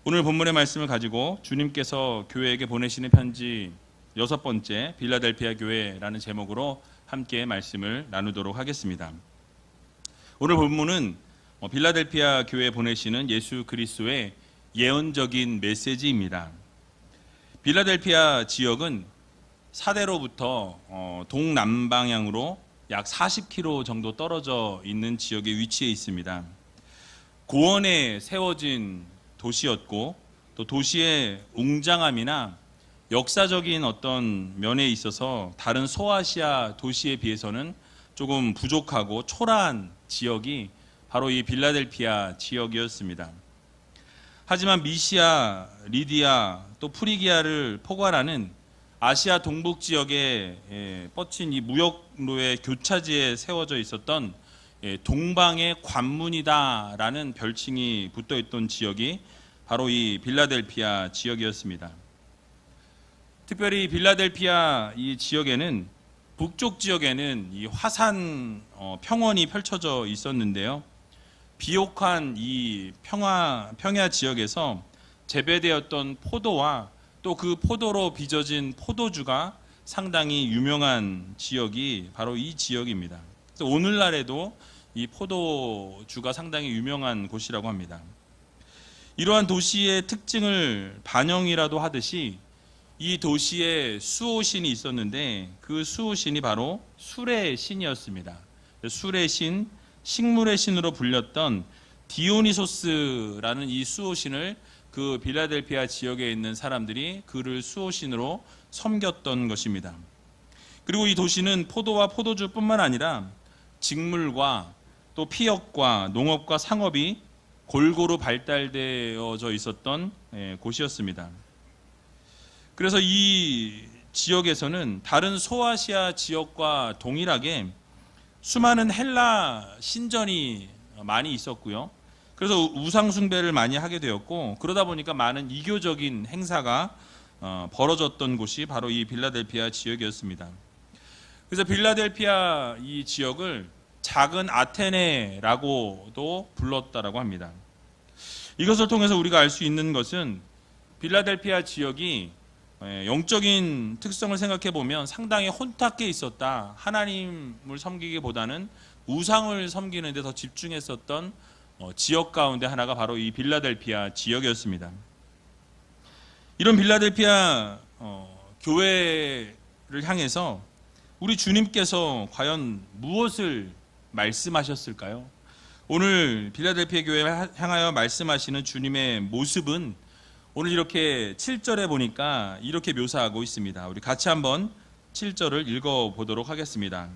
오늘 본문의 말씀을 가지고 주님께서 교회에게 보내시는 편지 6번째 빌라델피아 교회라는 제목으로 함께 말씀을 나누도록 하겠습니다. 오늘 본문은 빌라델피아 교회에 보내시는 예수 그리스도의 예언적인 메시지입니다. 빌라델피아 지역은 사대로부터 동남방향으로 약 40km 정도 떨어져 있는 지역에 위치해 있습니다. 고원에 세워진 도시였고, 또 도시의 웅장함이나 역사적인 어떤 면에 있어서 다른 소아시아 도시에 비해서는 조금 부족하고 초라한 지역이 바로 이 빌라델피아 지역이었습니다. 하지만 미시아, 리디아, 또 프리기아를 포괄하는 아시아 동북 지역에 뻗친 이 무역로의 교차지에 세워져 있었던 동방의 관문이다라는 별칭이 붙어있던 지역이 바로 이 빌라델피아 지역이었습니다. 특별히 빌라델피아 이 지역에는 북쪽 지역에는 이 화산 평원이 펼쳐져 있었는데요. 비옥한 이 평야 지역에서 재배되었던 포도와 또 그 포도로 빚어진 포도주가 상당히 유명한 지역이 바로 이 지역입니다. 그래서 오늘날에도 이 포도주가 상당히 유명한 곳이라고 합니다. 이러한 도시의 특징을 반영이라도 하듯이 이 도시에 수호신이 있었는데 그 수호신이 바로 술의 신이었습니다. 술의 신, 식물의 신으로 불렸던 디오니소스라는 이 수호신을 그 빌라델피아 지역에 있는 사람들이 그를 수호신으로 섬겼던 것입니다. 그리고 이 도시는 포도와 포도주뿐만 아니라 직물과 또 피역과 농업과 상업이 골고루 발달되어져 있었던 곳이었습니다. 그래서 이 지역에서는 다른 소아시아 지역과 동일하게 수많은 헬라 신전이 많이 있었고요. 그래서 우상 숭배를 많이 하게 되었고, 그러다 보니까 많은 이교적인 행사가 벌어졌던 곳이 바로 이 빌라델피아 지역이었습니다. 그래서 빌라델피아 이 지역을 작은 아테네라고도 불렀다라고 합니다. 이것을 통해서 우리가 알 수 있는 것은 빌라델피아 지역이 영적인 특성을 생각해 보면 상당히 혼탁해 있었다. 하나님을 섬기기보다는 우상을 섬기는 데 더 집중했었던 지역 가운데 하나가 바로 이 빌라델피아 지역이었습니다. 이런 빌라델피아 교회를 향해서 우리 주님께서 과연 무엇을 말씀하셨을까요? 오늘 빌라델피아 교회를 향하여 말씀하시는 주님의 모습은 오늘 이렇게 7절에 보니까 이렇게 묘사하고 있습니다. 우리 같이 한번 7절을 읽어보도록 하겠습니다.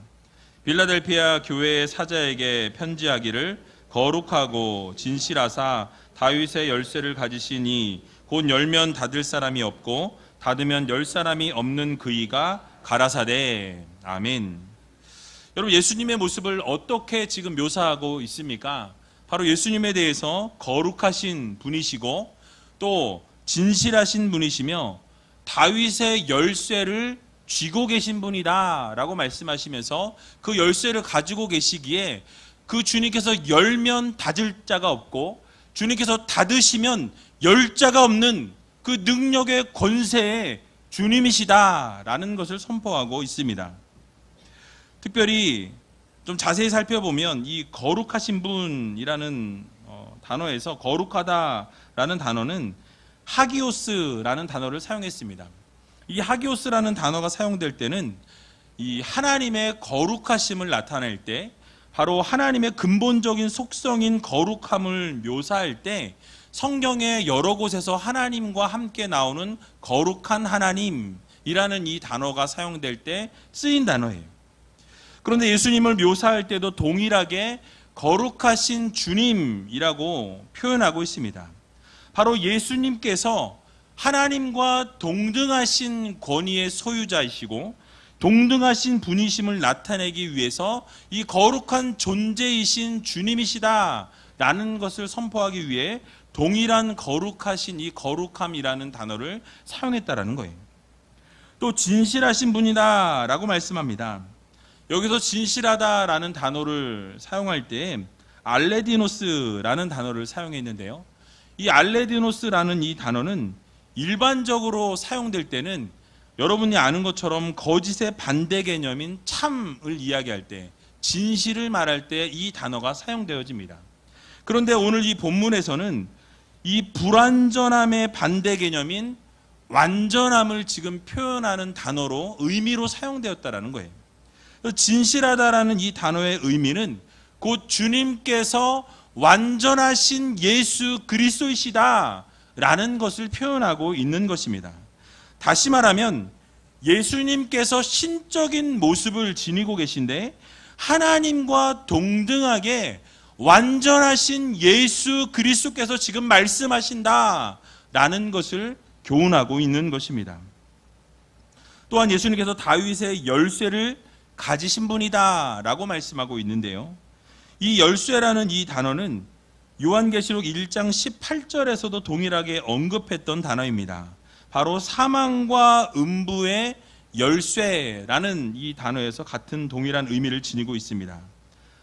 빌라델피아 교회의 사자에게 편지하기를 거룩하고 진실하사 다윗의 열쇠를 가지시니 곧 열면 닫을 사람이 없고 닫으면 열 사람이 없는 그이가 가라사대. 아멘. 여러분, 예수님의 모습을 어떻게 지금 묘사하고 있습니까? 바로 예수님에 대해서 거룩하신 분이시고 또 진실하신 분이시며 다윗의 열쇠를 쥐고 계신 분이다 라고 말씀하시면서 그 열쇠를 가지고 계시기에 그 주님께서 열면 닫을 자가 없고 주님께서 닫으시면 열 자가 없는 그 능력의 권세의 주님이시다라는 것을 선포하고 있습니다. 특별히 좀 자세히 살펴보면 이 거룩하신 분이라는 단어에서 거룩하다라는 단어는 하기오스라는 단어를 사용했습니다. 이 하기오스라는 단어가 사용될 때는 이 하나님의 거룩하심을 나타낼 때, 바로 하나님의 근본적인 속성인 거룩함을 묘사할 때 성경의 여러 곳에서 하나님과 함께 나오는 거룩한 하나님이라는 이 단어가 사용될 때 쓰인 단어예요. 그런데 예수님을 묘사할 때도 동일하게 거룩하신 주님이라고 표현하고 있습니다. 바로 예수님께서 하나님과 동등하신 권위의 소유자이시고 동등하신 분이심을 나타내기 위해서 이 거룩한 존재이신 주님이시다라는 것을 선포하기 위해 동일한 거룩하신 이 거룩함이라는 단어를 사용했다라는 거예요. 또 진실하신 분이다라고 말씀합니다. 여기서 진실하다라는 단어를 사용할 때 알레디노스라는 단어를 사용했는데요. 이 알레디노스라는 이 단어는 일반적으로 사용될 때는 여러분이 아는 것처럼 거짓의 반대 개념인 참을 이야기할 때, 진실을 말할 때 이 단어가 사용되어집니다. 그런데 오늘 이 본문에서는 이 불완전함의 반대 개념인 완전함을 지금 표현하는 단어로, 의미로 사용되었다라는 거예요. 진실하다라는 이 단어의 의미는 곧 주님께서 완전하신 예수 그리스도이시다 라는 것을 표현하고 있는 것입니다. 다시 말하면 예수님께서 신적인 모습을 지니고 계신데 하나님과 동등하게 완전하신 예수 그리스도께서 지금 말씀하신다 라는 것을 교훈하고 있는 것입니다. 또한 예수님께서 다윗의 열쇠를 가지신 분이다 라고 말씀하고 있는데요, 이 열쇠라는 이 단어는 요한계시록 1장 18절에서도 동일하게 언급했던 단어입니다. 바로 사망과 음부의 열쇠라는 이 단어에서 같은 동일한 의미를 지니고 있습니다.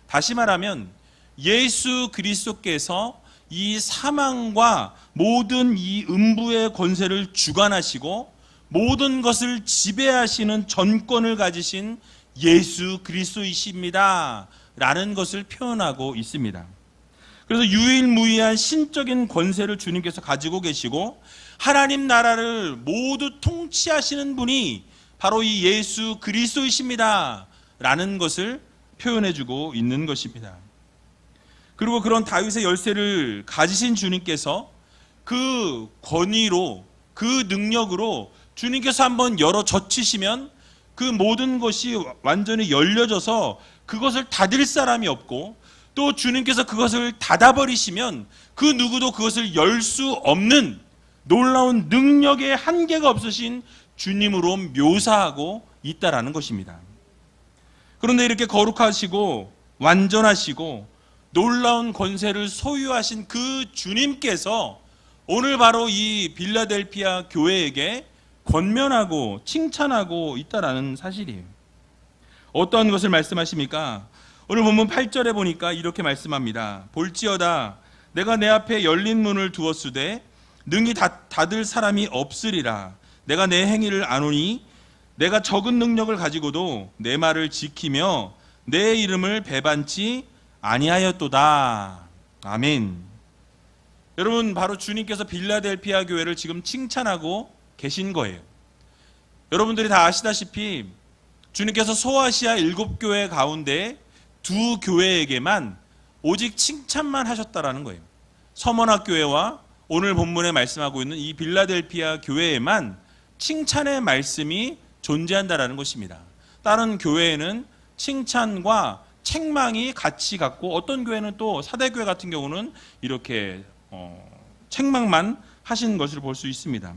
다시 말하면 예수 그리스도께서 이 사망과 모든 이 음부의 권세를 주관하시고 모든 것을 지배하시는 전권을 가지신 예수 그리스도이십니다 라는 것을 표현하고 있습니다. 그래서 유일무이한 신적인 권세를 주님께서 가지고 계시고 하나님 나라를 모두 통치하시는 분이 바로 이 예수 그리스도이십니다 라는 것을 표현해주고 있는 것입니다. 그리고 그런 다윗의 열쇠를 가지신 주님께서 그 권위로, 그 능력으로 주님께서 한번 열어 젖히시면 그 모든 것이 완전히 열려져서 그것을 닫을 사람이 없고, 또 주님께서 그것을 닫아버리시면 그 누구도 그것을 열 수 없는 놀라운 능력의 한계가 없으신 주님으로 묘사하고 있다라는 것입니다. 그런데 이렇게 거룩하시고 완전하시고 놀라운 권세를 소유하신 그 주님께서 오늘 바로 이 빌라델피아 교회에게 권면하고 칭찬하고 있다라는 사실이에요. 어떠한 것을 말씀하십니까? 오늘 본문 8절에 보니까 이렇게 말씀합니다. 볼지어다 내가 내 앞에 열린 문을 두었으되 능히 닫을 사람이 없으리라. 내가 내 행위를 아노니 내가 적은 능력을 가지고도 내 말을 지키며 내 이름을 배반치 아니하였도다. 아멘. 여러분, 바로 주님께서 빌라델피아 교회를 지금 칭찬하고 계신 거예요. 여러분들이 다 아시다시피 주님께서 소아시아 7교회 가운데 2교회에게만 오직 칭찬만 하셨다라는 거예요. 서머나 교회와 오늘 본문에 말씀하고 있는 이 빌라델피아 교회에만 칭찬의 말씀이 존재한다라는 것입니다. 다른 교회에는 칭찬과 책망이 같이 갖고, 어떤 교회는 또 사대교회 같은 경우는 이렇게 책망만 하신 것을 볼 수 있습니다.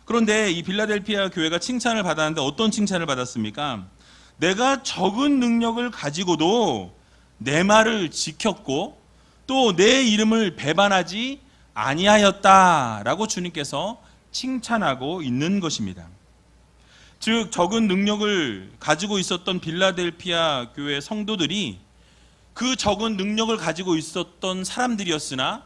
그런데 이 빌라델피아 교회가 칭찬을 받았는데 어떤 칭찬을 받았습니까? 내가 적은 능력을 가지고도 내 말을 지켰고 또 내 이름을 배반하지 아니하였다라고 주님께서 칭찬하고 있는 것입니다. 즉 적은 능력을 가지고 있었던 빌라델피아 교회 성도들이 그 적은 능력을 가지고 있었던 사람들이었으나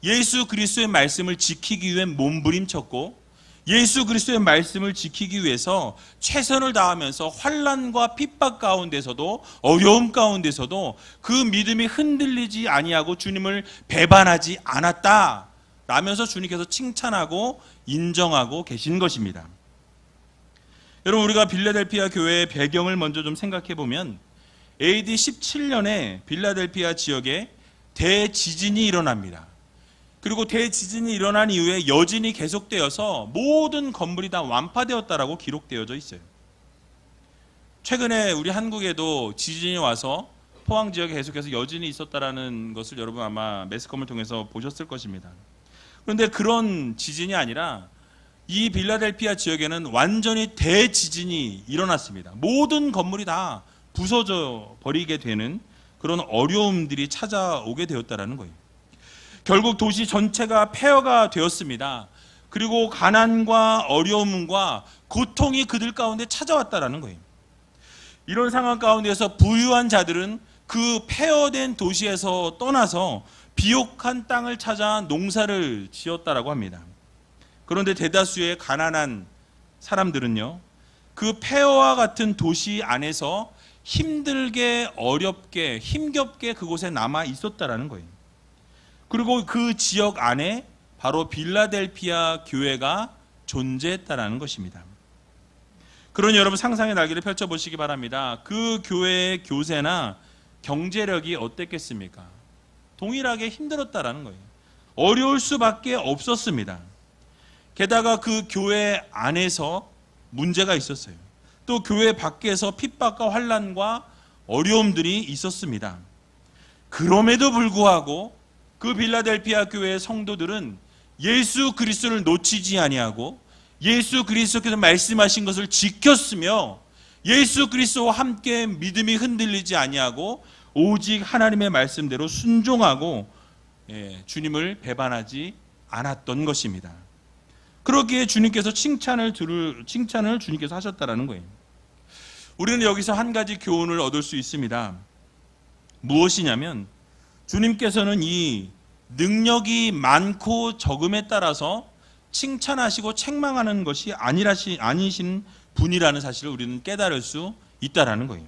예수 그리스도의 말씀을 지키기 위해 몸부림쳤고 예수 그리스도의 말씀을 지키기 위해서 최선을 다하면서 환난과 핍박 가운데서도 어려움 가운데서도 그 믿음이 흔들리지 아니하고 주님을 배반하지 않았다 라면서 주님께서 칭찬하고 인정하고 계신 것입니다. 여러분, 우리가 빌라델피아 교회의 배경을 먼저 좀 생각해 보면 AD 17년에 빌라델피아 지역에 대지진이 일어납니다. 그리고 대지진이 일어난 이후에 여진이 계속되어서 모든 건물이 다 완파되었다라고 기록되어져 있어요. 최근에 우리 한국에도 지진이 와서 포항 지역에 계속해서 여진이 있었다라는 것을 여러분 아마 매스컴을 통해서 보셨을 것입니다. 그런데 그런 지진이 아니라 이 빌라델피아 지역에는 완전히 대지진이 일어났습니다. 모든 건물이 다 부서져 버리게 되는 그런 어려움들이 찾아오게 되었다라는 거예요. 결국 도시 전체가 폐허가 되었습니다. 그리고 가난과 어려움과 고통이 그들 가운데 찾아왔다라는 거예요. 이런 상황 가운데서 부유한 자들은 그 폐허된 도시에서 떠나서 비옥한 땅을 찾아 농사를 지었다라고 합니다. 그런데 대다수의 가난한 사람들은요, 그 폐허와 같은 도시 안에서 힘들게 어렵게 힘겹게 그곳에 남아 있었다라는 거예요. 그리고 그 지역 안에 바로 빌라델피아 교회가 존재했다라는 것입니다. 그러니 여러분 상상의 날개를 펼쳐보시기 바랍니다. 그 교회의 교세나 경제력이 어땠겠습니까? 동일하게 힘들었다라는 거예요. 어려울 수밖에 없었습니다. 게다가 그 교회 안에서 문제가 있었어요. 또 교회 밖에서 핍박과 환난과 어려움들이 있었습니다. 그럼에도 불구하고 그 빌라델피아 교회의 성도들은 예수 그리스도를 놓치지 아니하고 예수 그리스도께서 말씀하신 것을 지켰으며 예수 그리스도와 함께 믿음이 흔들리지 아니하고 오직 하나님의 말씀대로 순종하고 주님을 배반하지 않았던 것입니다. 그러기에 주님께서 칭찬을 주님께서 하셨다라는 거예요. 우리는 여기서 한 가지 교훈을 얻을 수 있습니다. 무엇이냐면 주님께서는 이 능력이 많고 적음에 따라서 칭찬하시고 책망하는 것이 아니신 분이라는 사실을 우리는 깨달을 수 있다라는 거예요.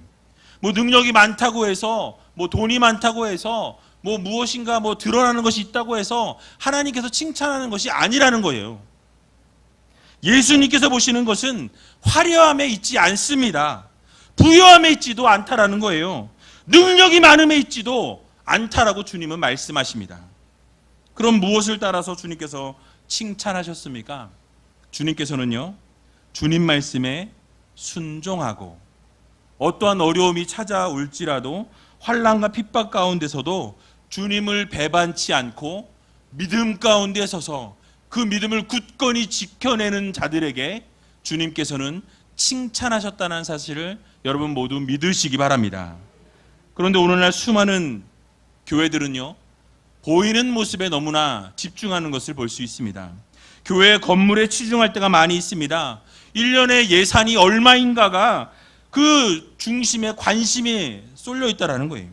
뭐 능력이 많다고 해서 뭐 돈이 많다고 해서 뭐 무엇인가 뭐 드러나는 것이 있다고 해서 하나님께서 칭찬하는 것이 아니라는 거예요. 예수님께서 보시는 것은 화려함에 있지 않습니다. 부유함에 있지도 않다라는 거예요. 능력이 많음에 있지도 않다라고 주님은 말씀하십니다. 그럼 무엇을 따라서 주님께서 칭찬하셨습니까? 주님께서는요, 주님 말씀에 순종하고 어떠한 어려움이 찾아올지라도 환난과 핍박 가운데서도 주님을 배반치 않고 믿음 가운데 서서 그 믿음을 굳건히 지켜내는 자들에게 주님께서는 칭찬하셨다는 사실을 여러분 모두 믿으시기 바랍니다. 그런데 오늘날 수많은 교회들은요, 보이는 모습에 너무나 집중하는 것을 볼 수 있습니다. 교회 건물에 치중할 때가 많이 있습니다. 1년에 예산이 얼마인가가 그 중심에 관심이 쏠려 있다는 거예요.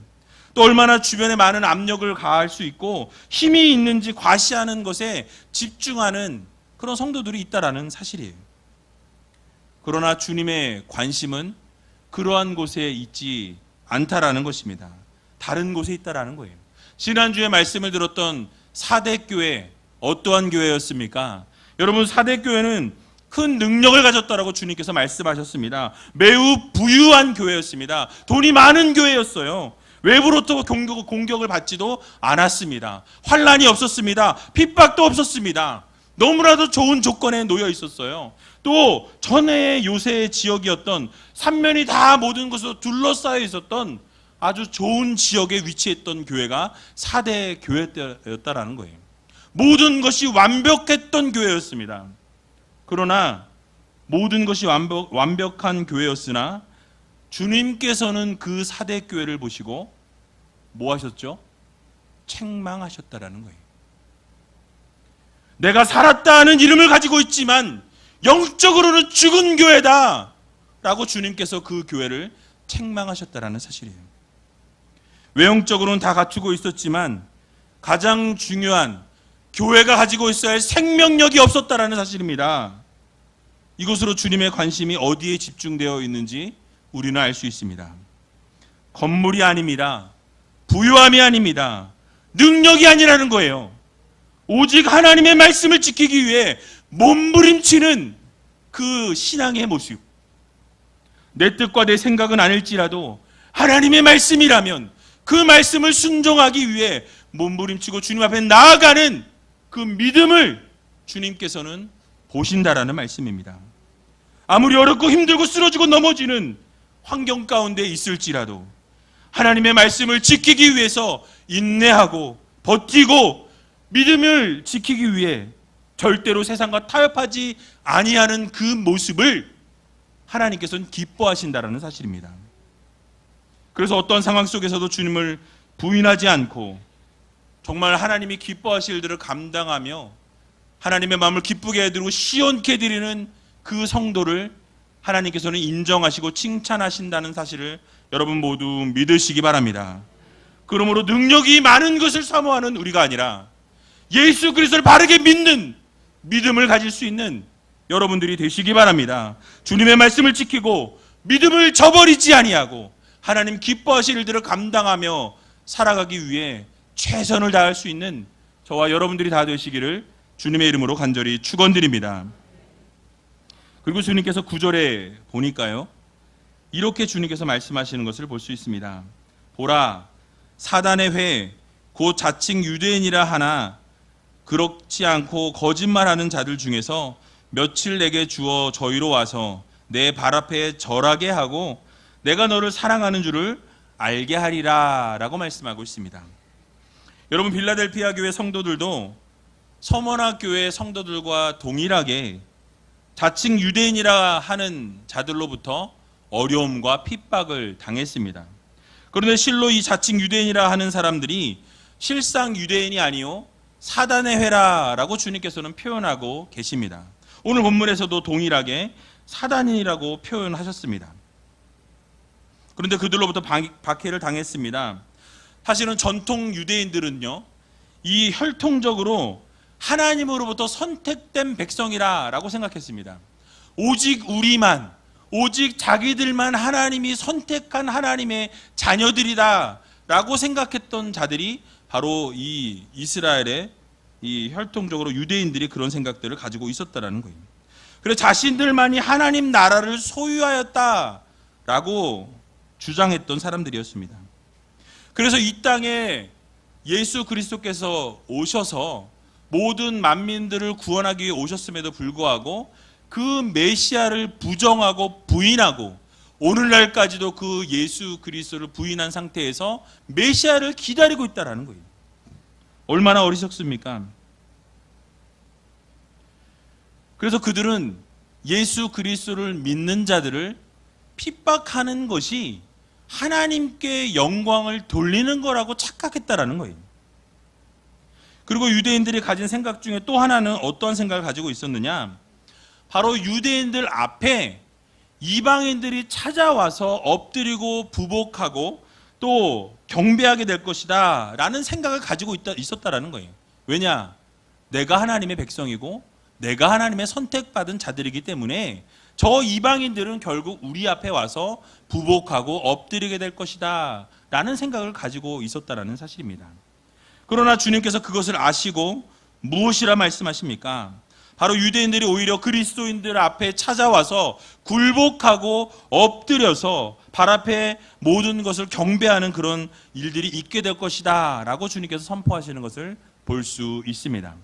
또 얼마나 주변에 많은 압력을 가할 수 있고 힘이 있는지 과시하는 것에 집중하는 그런 성도들이 있다는 사실이에요. 그러나 주님의 관심은 그러한 곳에 있지 않다라는 것입니다. 다른 곳에 있다라는 거예요. 지난주에 말씀을 들었던 사대교회, 어떠한 교회였습니까? 여러분, 사대교회는 큰 능력을 가졌다라고 주님께서 말씀하셨습니다. 매우 부유한 교회였습니다. 돈이 많은 교회였어요. 외부로부터 공격을 받지도 않았습니다. 환난이 없었습니다. 핍박도 없었습니다. 너무나도 좋은 조건에 놓여 있었어요. 또 전에 요새의 지역이었던 삼면이 다 모든 것으로 둘러싸여 있었던 아주 좋은 지역에 위치했던 교회가 4대 교회였다라는 거예요. 모든 것이 완벽했던 교회였습니다. 그러나 모든 것이 완벽한 교회였으나 주님께서는 그 4대 교회를 보시고 뭐 하셨죠? 책망하셨다라는 거예요. 내가 살았다는 이름을 가지고 있지만 영적으로는 죽은 교회다 라고 주님께서 그 교회를 책망하셨다라는 사실이에요. 외형적으로는 다 갖추고 있었지만 가장 중요한 교회가 가지고 있어야 할 생명력이 없었다라는 사실입니다. 이것으로 주님의 관심이 어디에 집중되어 있는지 우리는 알 수 있습니다. 건물이 아닙니다. 부유함이 아닙니다. 능력이 아니라는 거예요. 오직 하나님의 말씀을 지키기 위해 몸부림치는 그 신앙의 모습. 내 뜻과 내 생각은 아닐지라도 하나님의 말씀이라면 그 말씀을 순종하기 위해 몸부림치고 주님 앞에 나아가는 그 믿음을 주님께서는 보신다라는 말씀입니다. 아무리 어렵고 힘들고 쓰러지고 넘어지는 환경 가운데 있을지라도 하나님의 말씀을 지키기 위해서 인내하고 버티고 믿음을 지키기 위해 절대로 세상과 타협하지 아니하는 그 모습을 하나님께서는 기뻐하신다라는 사실입니다. 그래서 어떤 상황 속에서도 주님을 부인하지 않고 정말 하나님이 기뻐하실 일들을 감당하며 하나님의 마음을 기쁘게 해드리고 시원케 해드리는 그 성도를 하나님께서는 인정하시고 칭찬하신다는 사실을 여러분 모두 믿으시기 바랍니다. 그러므로 능력이 많은 것을 사모하는 우리가 아니라 예수 그리스도를 바르게 믿는 믿음을 가질 수 있는 여러분들이 되시기 바랍니다. 주님의 말씀을 지키고 믿음을 저버리지 아니하고 하나님 기뻐하실 일들을 감당하며 살아가기 위해 최선을 다할 수 있는 저와 여러분들이 다 되시기를 주님의 이름으로 간절히 축원드립니다. 그리고 주님께서 9절에 보니까요, 이렇게 주님께서 말씀하시는 것을 볼 수 있습니다. 보라, 사단의 회, 곧 자칭 유대인이라 하나 그렇지 않고 거짓말하는 자들 중에서 며칠 내게 주어 저희로 와서 내 발 앞에 절하게 하고 내가 너를 사랑하는 줄을 알게 하리라 라고 말씀하고 있습니다. 여러분, 빌라델피아 교회 성도들도 서머나 교회 성도들과 동일하게 자칭 유대인이라 하는 자들로부터 어려움과 핍박을 당했습니다. 그런데 실로 이 자칭 유대인이라 하는 사람들이 실상 유대인이 아니요 사단의 회라라고 주님께서는 표현하고 계십니다. 오늘 본문에서도 동일하게 사단이라고 표현하셨습니다. 그런데 그들로부터 박해를 당했습니다. 사실은 전통 유대인들은요, 이 혈통적으로 하나님으로부터 선택된 백성이라고 생각했습니다. 오직 우리만, 오직 자기들만 하나님이 선택한 하나님의 자녀들이다 라고 생각했던 자들이 바로 이 이스라엘의 이 혈통적으로 유대인들이 그런 생각들을 가지고 있었다라는 거예요. 그래서 자신들만이 하나님 나라를 소유하였다라고 주장했던 사람들이었습니다. 그래서 이 땅에 예수 그리스도께서 오셔서 모든 만민들을 구원하기 위해 오셨음에도 불구하고 그 메시아를 부정하고 부인하고 오늘날까지도 그 예수 그리스도를 부인한 상태에서 메시아를 기다리고 있다는 거예요. 얼마나 어리석습니까? 그래서 그들은 예수 그리스도를 믿는 자들을 핍박하는 것이 하나님께 영광을 돌리는 거라고 착각했다라는 거예요. 그리고 유대인들이 가진 생각 중에 또 하나는 어떠한 생각을 가지고 있었느냐? 바로 유대인들 앞에 이방인들이 찾아와서 엎드리고 부복하고 또 경배하게 될 것이다 라는 생각을 가지고 있었다라는 거예요. 왜냐? 내가 하나님의 백성이고 내가 하나님의 선택받은 자들이기 때문에 저 이방인들은 결국 우리 앞에 와서 부복하고 엎드리게 될 것이다 라는 생각을 가지고 있었다라는 사실입니다. 그러나 주님께서 그것을 아시고 무엇이라 말씀하십니까? 바로 유대인들이 오히려 그리스도인들 앞에 찾아와서 굴복하고 엎드려서 발 앞에 모든 것을 경배하는 그런 일들이 있게 될 것이다 라고 주님께서 선포하시는 것을 볼 수 있습니다.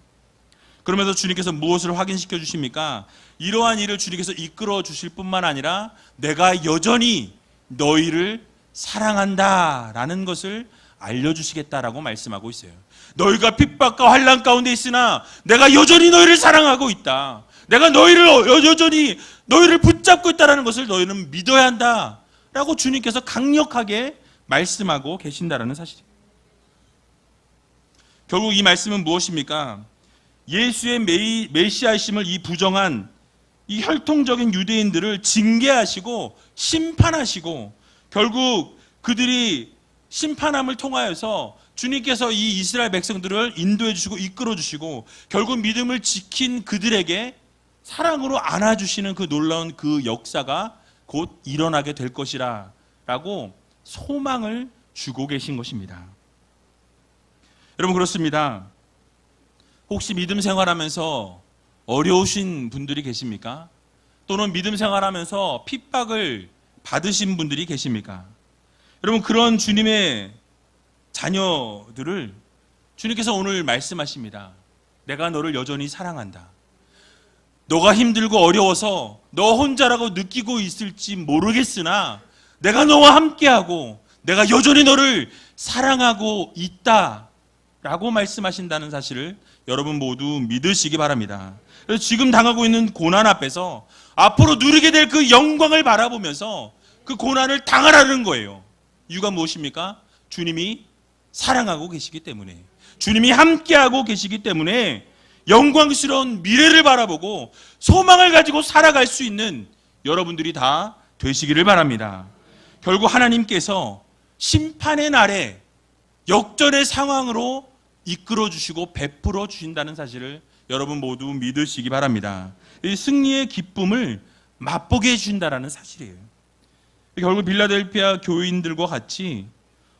그러면서 주님께서 무엇을 확인시켜 주십니까? 이러한 일을 주님께서 이끌어 주실 뿐만 아니라 내가 여전히 너희를 사랑한다 라는 것을 알려주시겠다라고 말씀하고 있어요. 너희가 핍박과 환난 가운데 있으나 내가 여전히 너희를 사랑하고 있다. 내가 여전히 너희를 붙잡고 있다는 것을 너희는 믿어야 한다 라고 주님께서 강력하게 말씀하고 계신다라는 사실입니다. 결국 이 말씀은 무엇입니까? 예수의 메시아이심을 이 부정한 이 혈통적인 유대인들을 징계하시고 심판하시고 결국 그들이 심판함을 통하여서 주님께서 이 이스라엘 백성들을 인도해 주시고 이끌어 주시고 결국 믿음을 지킨 그들에게 사랑으로 안아주시는 그 놀라운 그 역사가 곧 일어나게 될 것이라 라고 소망을 주고 계신 것입니다. 여러분, 그렇습니다. 혹시 믿음 생활하면서 어려우신 분들이 계십니까? 또는 믿음 생활하면서 핍박을 받으신 분들이 계십니까? 여러분, 그런 주님의 자녀들을 주님께서 오늘 말씀하십니다. 내가 너를 여전히 사랑한다. 너가 힘들고 어려워서 너 혼자라고 느끼고 있을지 모르겠으나 내가 너와 함께하고 내가 여전히 너를 사랑하고 있다 라고 말씀하신다는 사실을 여러분 모두 믿으시기 바랍니다. 그래서 지금 당하고 있는 고난 앞에서 앞으로 누리게 될 그 영광을 바라보면서 그 고난을 당하라는 거예요. 이유가 무엇입니까? 주님이 사랑하고 계시기 때문에, 주님이 함께하고 계시기 때문에 영광스러운 미래를 바라보고 소망을 가지고 살아갈 수 있는 여러분들이 다 되시기를 바랍니다. 결국 하나님께서 심판의 날에 역전의 상황으로 이끌어 주시고 베풀어 주신다는 사실을 여러분 모두 믿으시기 바랍니다. 이 승리의 기쁨을 맛보게 해주신다는 사실이에요. 결국 빌라델피아 교인들과 같이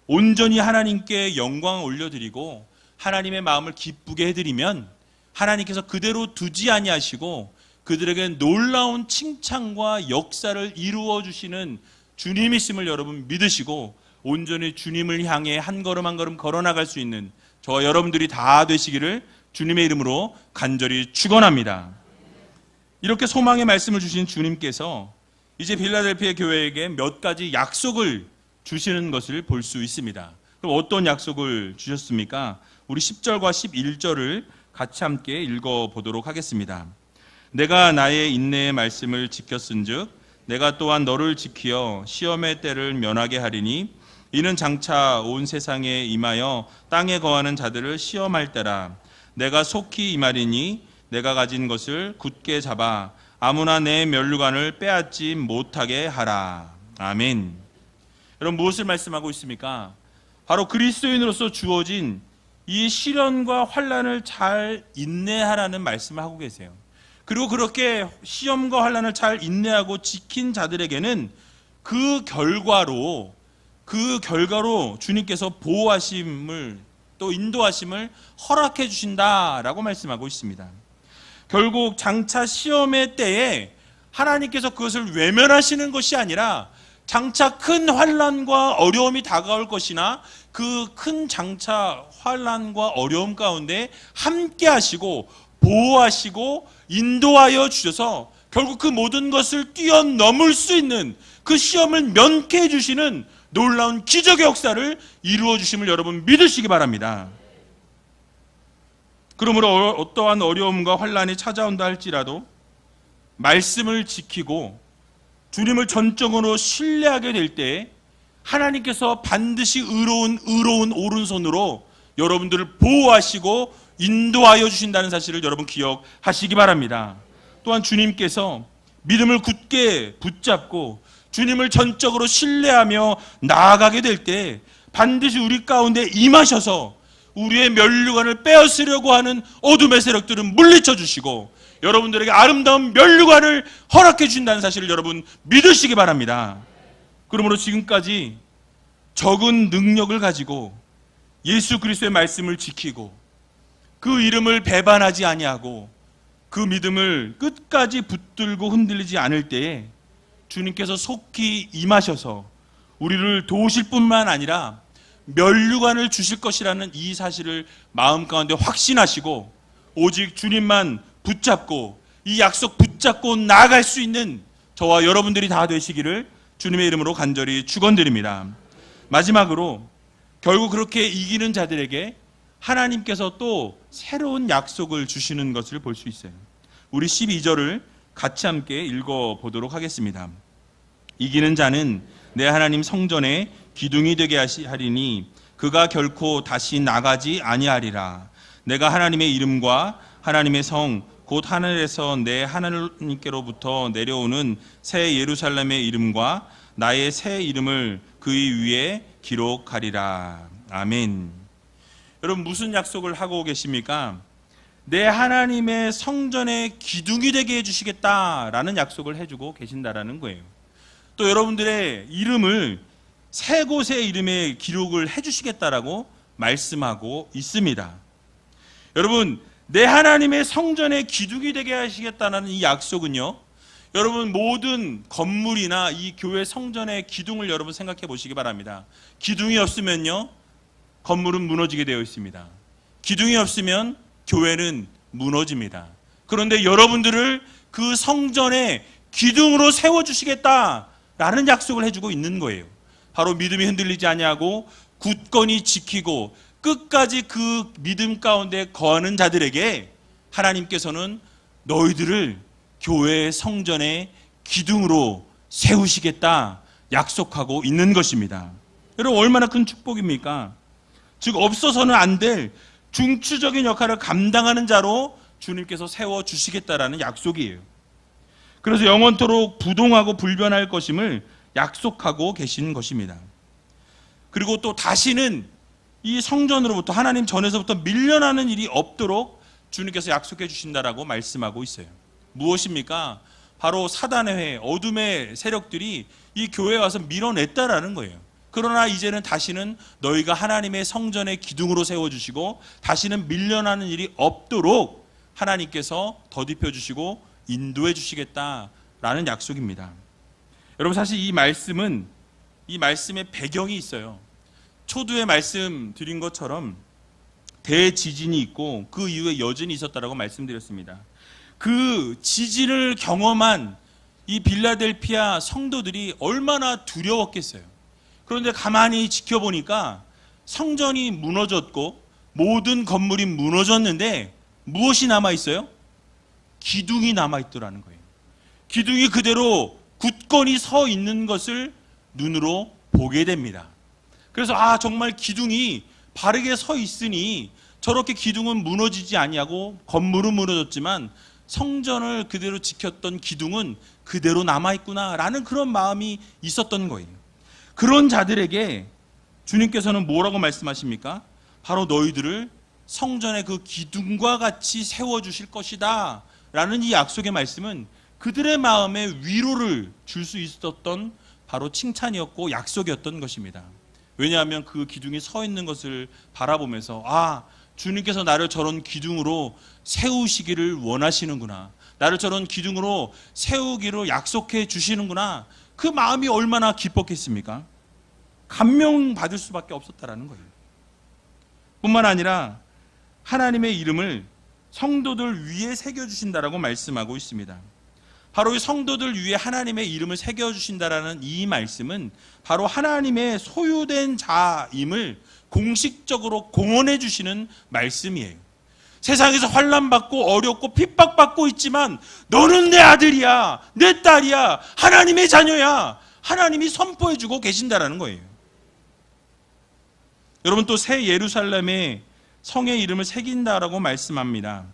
온전히 하나님께 영광을 올려드리고 하나님의 마음을 기쁘게 해드리면 하나님께서 그대로 두지 아니하시고 그들에게 놀라운 칭찬과 역사를 이루어 주시는 주님이심을 여러분 믿으시고 온전히 주님을 향해 한 걸음 한 걸음 걸어나갈 수 있는 저와 여러분들이 다 되시기를 주님의 이름으로 간절히 축원합니다. 이렇게 소망의 말씀을 주신 주님께서 이제 빌라델피아 교회에게 몇 가지 약속을 주시는 것을 볼 수 있습니다. 그럼 어떤 약속을 주셨습니까? 우리 10절과 11절을 같이 함께 읽어보도록 하겠습니다. 내가 나의 인내의 말씀을 지켰은즉 내가 또한 너를 지키어 시험의 때를 면하게 하리니 이는 장차 온 세상에 임하여 땅에 거하는 자들을 시험할 때라. 내가 속히 임하리니 내가 가진 것을 굳게 잡아 아무나 내 면류관을 빼앗지 못하게 하라. 아멘. 여러분 무엇을 말씀하고 있습니까? 바로 그리스도인으로서 주어진 이 시련과 환난을 잘 인내하라는 말씀을 하고 계세요. 그리고 그렇게 시험과 환난을 잘 인내하고 지킨 자들에게는 그 결과로 주님께서 보호하심을 또 인도하심을 허락해 주신다라고 말씀하고 있습니다. 결국 장차 시험의 때에 하나님께서 그것을 외면하시는 것이 아니라 장차 큰 환난과 어려움이 다가올 것이나 그 큰 장차 환난과 어려움 가운데 함께 하시고 보호하시고 인도하여 주셔서 결국 그 모든 것을 뛰어넘을 수 있는 그 시험을 면케해 주시는 놀라운 기적의 역사를 이루어 주심을 여러분 믿으시기 바랍니다. 그러므로 어떠한 어려움과 환난이 찾아온다 할지라도 말씀을 지키고 주님을 전적으로 신뢰하게 될 때 하나님께서 반드시 의로운 오른손으로 여러분들을 보호하시고 인도하여 주신다는 사실을 여러분 기억하시기 바랍니다. 또한 주님께서 믿음을 굳게 붙잡고 주님을 전적으로 신뢰하며 나아가게 될 때 반드시 우리 가운데 임하셔서 우리의 면류관을 빼앗으려고 하는 어둠의 세력들은 물리쳐 주시고 여러분들에게 아름다운 면류관을 허락해 주신다는 사실을 여러분 믿으시기 바랍니다. 그러므로 지금까지 적은 능력을 가지고 예수 그리스도의 말씀을 지키고 그 이름을 배반하지 아니하고 그 믿음을 끝까지 붙들고 흔들리지 않을 때에 주님께서 속히 임하셔서 우리를 도우실 뿐만 아니라 면류관을 주실 것이라는 이 사실을 마음 가운데 확신하시고 오직 주님만 붙잡고 이 약속 붙잡고 나아갈 수 있는 저와 여러분들이 다 되시기를 주님의 이름으로 간절히 축원드립니다. 마지막으로 결국 그렇게 이기는 자들에게 하나님께서 또 새로운 약속을 주시는 것을 볼 수 있어요. 우리 12절을 같이 함께 읽어보도록 하겠습니다. 이기는 자는 내 하나님 성전에 기둥이 되게 하리니 그가 결코 다시 나가지 아니하리라. 내가 하나님의 이름과 하나님의 성 곧 하늘에서 내 하나님께로부터 내려오는 새 예루살렘의 이름과 나의 새 이름을 그 위에 기록하리라. 아멘. 여러분 무슨 약속을 하고 계십니까? 내 하나님의 성전에 기둥이 되게 해주시겠다라는 약속을 해주고 계신다라는 거예요. 또 여러분들의 이름을 세 곳의 이름에 기록을 해주시겠다라고 말씀하고 있습니다. 여러분 내 하나님의 성전에 기둥이 되게 하시겠다는 이 약속은요, 여러분 모든 건물이나 이 교회 성전의 기둥을 여러분 생각해 보시기 바랍니다. 기둥이 없으면요 건물은 무너지게 되어 있습니다. 기둥이 없으면 교회는 무너집니다. 그런데 여러분들을 그 성전에 기둥으로 세워주시겠다라는 약속을 해주고 있는 거예요. 바로 믿음이 흔들리지 아니하고 굳건히 지키고 끝까지 그 믿음 가운데 거하는 자들에게 하나님께서는 너희들을 교회의 성전의 기둥으로 세우시겠다 약속하고 있는 것입니다. 여러분 얼마나 큰 축복입니까? 즉 없어서는 안 될 중추적인 역할을 감당하는 자로 주님께서 세워주시겠다라는 약속이에요. 그래서 영원토록 부동하고 불변할 것임을 약속하고 계신 것입니다. 그리고 또 다시는 이 성전으로부터 하나님 전에서부터 밀려나는 일이 없도록 주님께서 약속해 주신다라고 말씀하고 있어요. 무엇입니까? 바로 사단의 회, 어둠의 세력들이 이 교회에 와서 밀어냈다라는 거예요. 그러나 이제는 다시는 너희가 하나님의 성전의 기둥으로 세워주시고 다시는 밀려나는 일이 없도록 하나님께서 더딥혀 주시고 인도해 주시겠다라는 약속입니다. 여러분, 사실 이 말씀의 배경이 있어요. 초두에 말씀드린 것처럼 대지진이 있고 그 이후에 여진이 있었다라고 말씀드렸습니다. 그 지진을 경험한 이 빌라델피아 성도들이 얼마나 두려웠겠어요. 그런데 가만히 지켜보니까 성전이 무너졌고 모든 건물이 무너졌는데 무엇이 남아있어요? 기둥이 남아있더라는 거예요. 기둥이 그대로 굳건히 서 있는 것을 눈으로 보게 됩니다. 그래서 정말 기둥이 바르게 서 있으니 저렇게 기둥은 무너지지 아니하고 건물은 무너졌지만 성전을 그대로 지켰던 기둥은 그대로 남아있구나라는 그런 마음이 있었던 거예요. 그런 자들에게 주님께서는 뭐라고 말씀하십니까? 바로 너희들을 성전의 그 기둥과 같이 세워주실 것이다 라는 이 약속의 말씀은 그들의 마음에 위로를 줄 수 있었던 바로 칭찬이었고 약속이었던 것입니다. 왜냐하면 그 기둥이 서 있는 것을 바라보면서 주님께서 나를 저런 기둥으로 세우시기를 원하시는구나, 나를 저런 기둥으로 세우기로 약속해 주시는구나, 그 마음이 얼마나 기뻤겠습니까? 감명받을 수밖에 없었다라는 거예요. 뿐만 아니라 하나님의 이름을 성도들 위에 새겨주신다라고 말씀하고 있습니다. 바로 이 성도들 위에 하나님의 이름을 새겨주신다라는 이 말씀은 바로 하나님의 소유된 자임을 공식적으로 공언해 주시는 말씀이에요. 세상에서 환난받고 어렵고 핍박받고 있지만 너는 내 아들이야, 내 딸이야, 하나님의 자녀야, 하나님이 선포해 주고 계신다라는 거예요. 여러분, 또 새 예루살렘의 성의 이름을 새긴다라고 말씀합니다.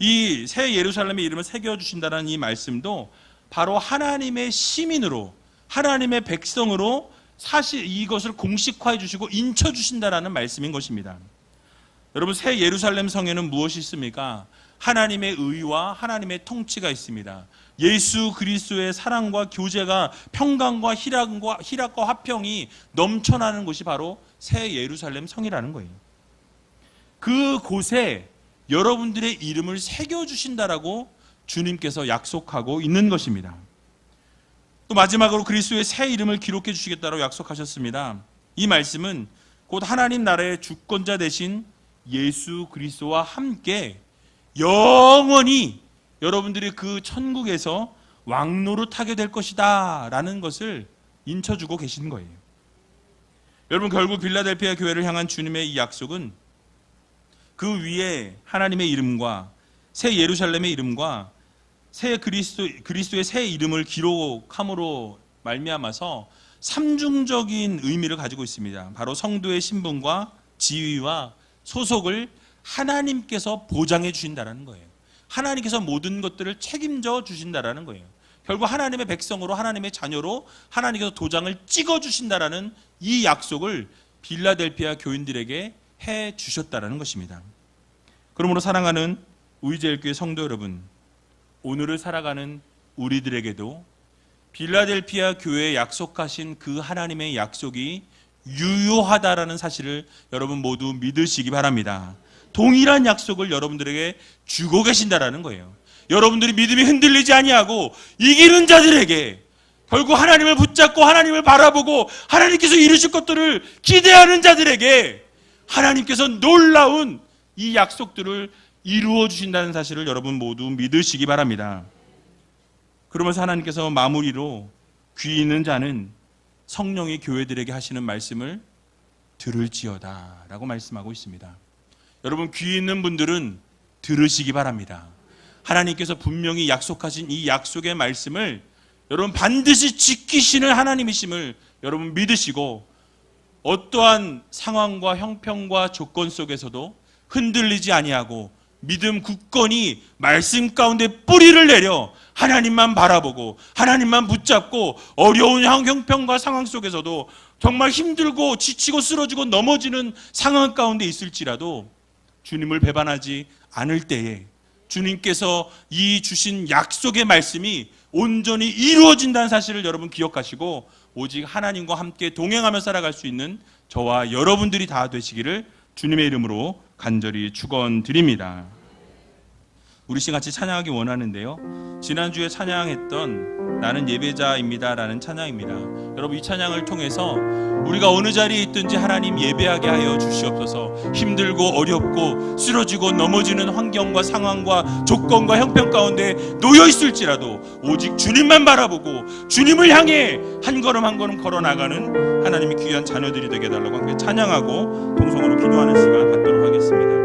이 새 예루살렘의 이름을 새겨주신다는 이 말씀도 바로 하나님의 시민으로, 하나님의 백성으로 사실 이것을 공식화해 주시고 인쳐 주신다라는 말씀인 것입니다. 여러분, 새 예루살렘 성에는 무엇이 있습니까? 하나님의 의와 하나님의 통치가 있습니다. 예수 그리스도의 사랑과 교제가, 평강과 희락과 화평이 넘쳐나는 곳이 바로 새 예루살렘 성이라는 거예요. 그 곳에 여러분들의 이름을 새겨주신다라고 주님께서 약속하고 있는 것입니다. 또 마지막으로 그리스도의 새 이름을 기록해 주시겠다고 약속하셨습니다. 이 말씀은 곧 하나님 나라의 주권자 되신 예수 그리스도와 함께 영원히 여러분들이 그 천국에서 왕노릇하게 될 것이다 라는 것을 인쳐주고 계신 거예요. 여러분, 결국 빌라델피아 교회를 향한 주님의 이 약속은 그 위에 하나님의 이름과 새 예루살렘의 이름과 새 그리스도의 새 이름을 기록함으로 말미암아서 삼중적인 의미를 가지고 있습니다. 바로 성도의 신분과 지위와 소속을 하나님께서 보장해 주신다는 거예요. 하나님께서 모든 것들을 책임져 주신다는 거예요. 결국 하나님의 백성으로, 하나님의 자녀로 하나님께서 도장을 찍어 주신다는 이 약속을 빌라델피아 교인들에게 해 주셨다는 것입니다. 그러므로 사랑하는 우리제일교회 성도 여러분, 오늘을 살아가는 우리들에게도 빌라델피아 교회에 약속하신 그 하나님의 약속이 유효하다라는 사실을 여러분 모두 믿으시기 바랍니다. 동일한 약속을 여러분들에게 주고 계신다라는 거예요. 여러분들이 믿음이 흔들리지 아니하고 이기는 자들에게, 결국 하나님을 붙잡고 하나님을 바라보고 하나님께서 이루실 것들을 기대하는 자들에게 하나님께서 놀라운 이 약속들을 이루어 주신다는 사실을 여러분 모두 믿으시기 바랍니다. 그러면서 하나님께서 마무리로 귀 있는 자는 성령이 교회들에게 하시는 말씀을 들을지어다 라고 말씀하고 있습니다. 여러분, 귀 있는 분들은 들으시기 바랍니다. 하나님께서 분명히 약속하신 이 약속의 말씀을 여러분 반드시 지키시는 하나님이심을 여러분 믿으시고, 어떠한 상황과 형편과 조건 속에서도 흔들리지 아니하고 믿음 굳건히 말씀 가운데 뿌리를 내려 하나님만 바라보고 하나님만 붙잡고 어려운 형편과 상황 속에서도 정말 힘들고 지치고 쓰러지고 넘어지는 상황 가운데 있을지라도 주님을 배반하지 않을 때에 주님께서 이 주신 약속의 말씀이 온전히 이루어진다는 사실을 여러분 기억하시고 오직 하나님과 함께 동행하며 살아갈 수 있는 저와 여러분들이 다 되시기를 주님의 이름으로 간절히 축원드립니다. 우리 같이 찬양하기 원하는데요, 지난주에 찬양했던 나는 예배자입니다 라는 찬양입니다. 여러분, 이 찬양을 통해서 우리가 어느 자리에 있든지 하나님 예배하게 하여 주시옵소서. 힘들고 어렵고 쓰러지고 넘어지는 환경과 상황과 조건과 형편 가운데 놓여 있을지라도 오직 주님만 바라보고 주님을 향해 한 걸음 한 걸음 걸어 나가는 하나님의 귀한 자녀들이 되게 해달라고 함께 찬양하고 통성으로 기도하는 시간 갖도록 하겠습니다.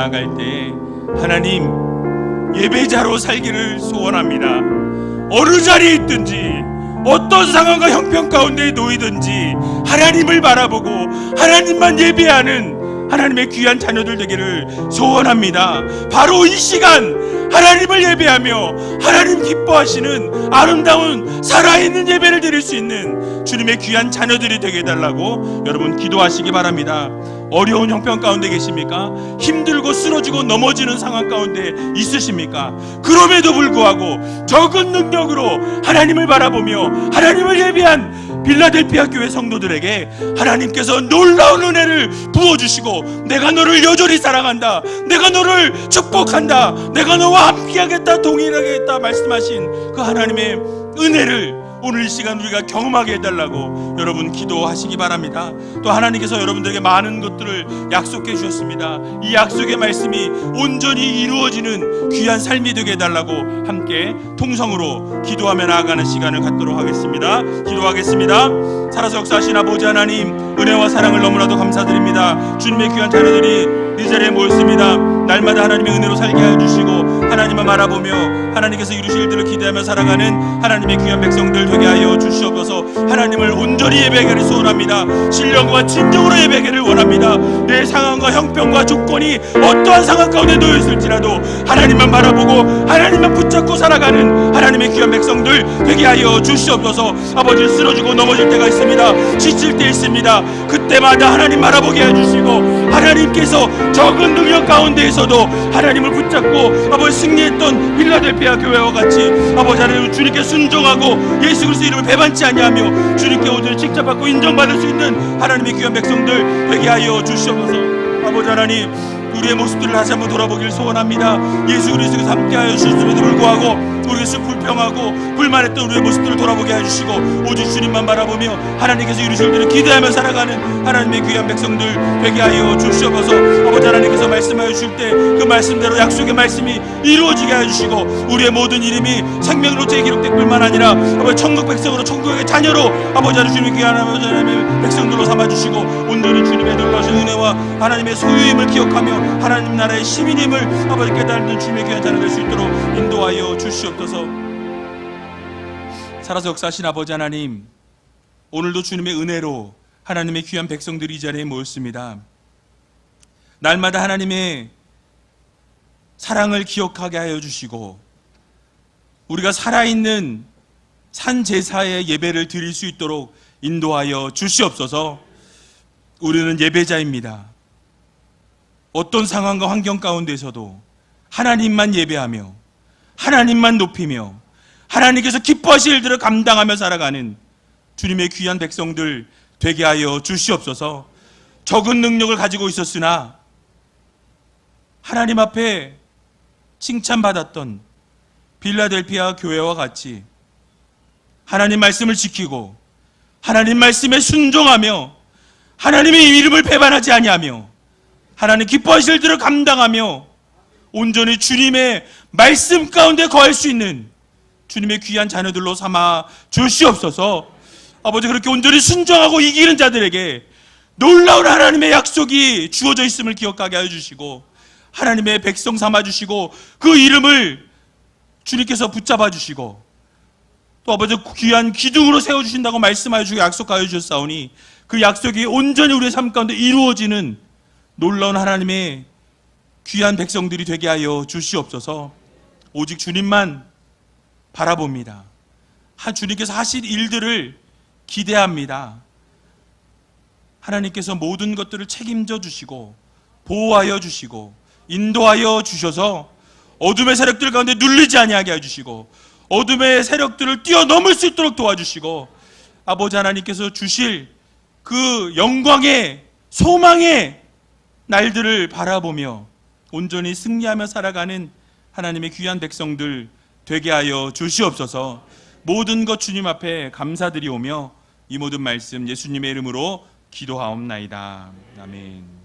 나아갈 때 하나님 예배자로 살기를 소원합니다. 어느 자리에 있든지 어떤 상황과 형편 가운데 놓이든지 하나님을 바라보고 하나님만 예배하는 하나님의 귀한 자녀들 되기를 소원합니다. 바로 이 시간 하나님을 예배하며 하나님 기뻐하시는 아름다운 살아있는 예배를 드릴 수 있는 주님의 귀한 자녀들이 되게 해달라고 여러분 기도하시기 바랍니다. 어려운 형편 가운데 계십니까? 힘들고 쓰러지고 넘어지는 상황 가운데 있으십니까? 그럼에도 불구하고 적은 능력으로 하나님을 바라보며 하나님을 예배한 빌라델피아 교회 성도들에게 하나님께서 놀라운 은혜를 부어주시고 내가 너를 여전히 사랑한다, 내가 너를 축복한다, 내가 너와 함께하겠다, 동행하겠다 말씀하신 그 하나님의 은혜를 오늘 이 시간 우리가 경험하게 해달라고 여러분 기도하시기 바랍니다. 또 하나님께서 여러분들에게 많은 것들을 약속해 주셨습니다. 이 약속의 말씀이 온전히 이루어지는 귀한 삶이 되게 해달라고 함께 통성으로 기도하며 나아가는 시간을 갖도록 하겠습니다. 기도하겠습니다. 살아서 역사하신 아버지 하나님, 은혜와 사랑을 너무나도 감사드립니다. 주님의 귀한 자녀들이 이 자리에 모였습니다. 날마다 하나님의 은혜로 살게 해주시고 하나님을 바라보며 하나님께서 이루실 일들을 기대하며 살아가는 하나님의 귀한 백성들 되게 하여 주시옵소서. 하나님을 온전히 예배하기를 소원합니다. 신령과 진정으로 예배하기를 원합니다. 내 상황과 형편과 조건이 어떠한 상황 가운데 놓여있을지라도 하나님만 바라보고 하나님만 붙잡고 살아가는 하나님의 귀한 백성들 되게 하여 주시옵소서. 아버지, 쓰러지고 넘어질 때가 있습니다. 지칠 때 있습니다. 그때마다 하나님 바라보게 해주시고 하나님께서 적은 능력 가운데에서도 하나님을 붙잡고 아버지 승리했던 빌라델피아 교회와 같이 아버지 하나님 주님께 순종하고 예수 그리스도 이름을 배반치 아니하며 주님께 오늘 직접 받고 인정받을 수 있는 하나님의 귀한 백성들 되게 하여 주시옵소서. 아버지 하나님, 우리의 모습들을 다시 한번 돌아보길 소원합니다. 예수 그리스도께서 함께하여 주셨음에도 불구하고 우리에서 불평하고 불만했던 우리의 모습들을 돌아보게 해주시고 오직 주님만 바라보며 하나님께서 이루실 일을 기대하며 살아가는 하나님의 귀한 백성들 되게 하여 주시옵소서. 아버지 하나님께서 말씀하여 주실 때 그 말씀대로 약속의 말씀이 이루어지게 해주시고 우리의 모든 이름이 생명록지에 기록될 뿐만 아니라 아버지 천국 백성으로 천국의 자녀로 아버지 하나님의 귀한 아버지 하나님의 백성들로 삼아주시고 온전히 주님의 놀라신 은혜와 하나님의 소유임을 기억하며 하나님 나라의 시민임을 아버지 깨닫는 주님의 귀한 자녀 될 수 있도록 인도하여 주시옵소서. 살아서 역사하신 아버지 하나님, 오늘도 주님의 은혜로 하나님의 귀한 백성들이 이 자리에 모였습니다. 날마다 하나님의 사랑을 기억하게 하여 주시고 우리가 살아있는 산제사의 예배를 드릴 수 있도록 인도하여 주시옵소서. 우리는 예배자입니다. 어떤 상황과 환경 가운데서도 하나님만 예배하며 하나님만 높이며 하나님께서 기뻐하실 일들을 감당하며 살아가는 주님의 귀한 백성들 되게 하여 주시옵소서. 적은 능력을 가지고 있었으나 하나님 앞에 칭찬받았던 빌라델피아 교회와 같이 하나님 말씀을 지키고 하나님 말씀에 순종하며 하나님의 이름을 배반하지 아니하며 하나님 기뻐하실 일들을 감당하며 온전히 주님의 말씀 가운데 거할 수 있는 주님의 귀한 자녀들로 삼아 주시옵소서. 아버지, 그렇게 온전히 순종하고 이기는 자들에게 놀라운 하나님의 약속이 주어져 있음을 기억하게 하여 주시고 하나님의 백성 삼아 주시고 그 이름을 주님께서 붙잡아 주시고 또 아버지 귀한 기둥으로 세워주신다고 말씀하여 주고 약속하여 주셨사오니 그 약속이 온전히 우리의 삶 가운데 이루어지는 놀라운 하나님의 귀한 백성들이 되게 하여 주시옵소서. 오직 주님만 바라봅니다. 주님께서 하실 일들을 기대합니다. 하나님께서 모든 것들을 책임져 주시고 보호하여 주시고 인도하여 주셔서 어둠의 세력들 가운데 눌리지 아니하게 해주시고 어둠의 세력들을 뛰어넘을 수 있도록 도와주시고 아버지 하나님께서 주실 그 영광의 소망의 날들을 바라보며 온전히 승리하며 살아가는 하나님의 귀한 백성들 되게 하여 주시옵소서. 모든 것 주님 앞에 감사드리오며 이 모든 말씀 예수님의 이름으로 기도하옵나이다. 아멘.